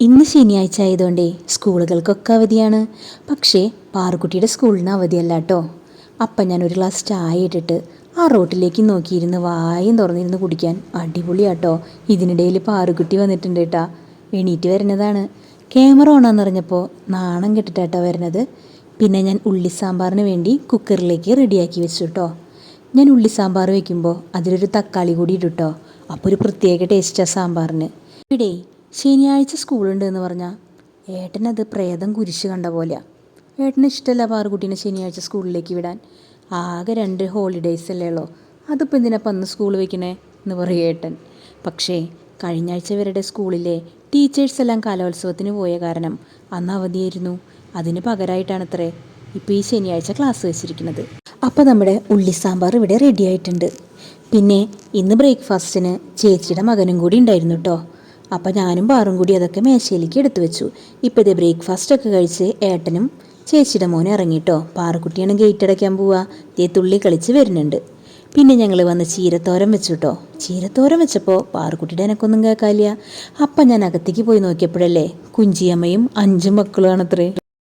ഇന്ന് ശനിയാഴ്ച ആയതുകൊണ്ടേ സ്കൂളുകൾക്കൊക്കെ അവധിയാണ്. പക്ഷേ പാറുക്കുട്ടിയുടെ സ്കൂളിന് അവധിയല്ല കേട്ടോ. അപ്പം ഞാൻ ഒരു ഗ്ലാസ് ചായ ഇട്ടിട്ട് ആ റോട്ടിലേക്ക് നോക്കിയിരുന്ന് വായും തുറന്നിരുന്ന് കുടിക്കാൻ അടിപൊളിയാട്ടോ. ഇതിനിടയിൽ പാറുക്കുട്ടി വന്നിട്ടുണ്ട് കേട്ടാ. എണീറ്റ് വരുന്നതാണ്. ക്യാമറ ഓണാന്നറിഞ്ഞപ്പോൾ നാണം കെട്ടിട്ടാട്ടോ വരുന്നത്. പിന്നെ ഞാൻ ഉള്ളി സാമ്പാറിന് വേണ്ടി കുക്കറിലേക്ക് റെഡിയാക്കി വെച്ചു കേട്ടോ. ഞാൻ ഉള്ളി സാമ്പാർ വയ്ക്കുമ്പോൾ അതിലൊരു തക്കാളി കൂടി ഇട്ടോ. അപ്പോൾ ഒരു പ്രത്യേക ടേസ്റ്റാണ് സാമ്പാറിന്. ഇവിടെ ശനിയാഴ്ച സ്കൂളുണ്ട് എന്ന് പറഞ്ഞാൽ ഏട്ടനത് പ്രേതം കുരിശ് കണ്ട പോലെയാണ്. ഏട്ടന് ഇഷ്ടമല്ല പാറുകുട്ടീനെ ശനിയാഴ്ച സ്കൂളിലേക്ക് വിടാൻ. ആകെ 2 ഹോളിഡേയ്സ് അല്ലേ ഉള്ളൂ, അതിപ്പോൾ എന്തിനാപ്പം അന്ന് സ്കൂൾ വയ്ക്കണേ എന്ന് പറയും ഏട്ടൻ. പക്ഷേ കഴിഞ്ഞ ആഴ്ച ഇവരുടെ സ്കൂളിലെ ടീച്ചേഴ്സ് എല്ലാം കലോത്സവത്തിന് പോയ കാരണം അന്ന് അവധിയായിരുന്നു. അതിന് പകരമായിട്ടാണത്രേ ഇപ്പോൾ ഈ ശനിയാഴ്ച ക്ലാസ് വെച്ചിരിക്കുന്നത്. അപ്പോൾ നമ്മുടെ ഉള്ളി സാമ്പാർ ഇവിടെ റെഡി ആയിട്ടുണ്ട്. പിന്നെ ഇന്ന് ബ്രേക്ക്ഫാസ്റ്റിന് ചേച്ചിയുടെ മകനും കൂടി ഉണ്ടായിരുന്നു കേട്ടോ. അപ്പോൾ ഞാനും പാറും കൂടി അതൊക്കെ മേശയിലേക്ക് എടുത്തു വെച്ചു. ഇപ്പോൾ ഇതേ ബ്രേക്ക്ഫാസ്റ്റൊക്കെ കഴിച്ച് ഏട്ടനും ചേച്ചിയുടെ മോനും ഇറങ്ങിട്ടോ. പാറുക്കുട്ടിയാണ് ഗേറ്റ് അടയ്ക്കാൻ പോവുക. തുള്ളി കളിച്ച് വരുന്നുണ്ട്. പിന്നെ ഞങ്ങൾ വന്ന് ചീരത്തോരൻ വെച്ചു കേട്ടോ. ചീരത്തോരൻ വെച്ചപ്പോൾ പാറുക്കുട്ടിയുടെ എനക്കൊന്നും കേൾക്കാനില്ല. അപ്പം ഞാൻ അകത്തേക്ക് പോയി നോക്കിയപ്പോഴല്ലേ കുഞ്ചിയമ്മയും 5 മക്കളുമാണത്രേ.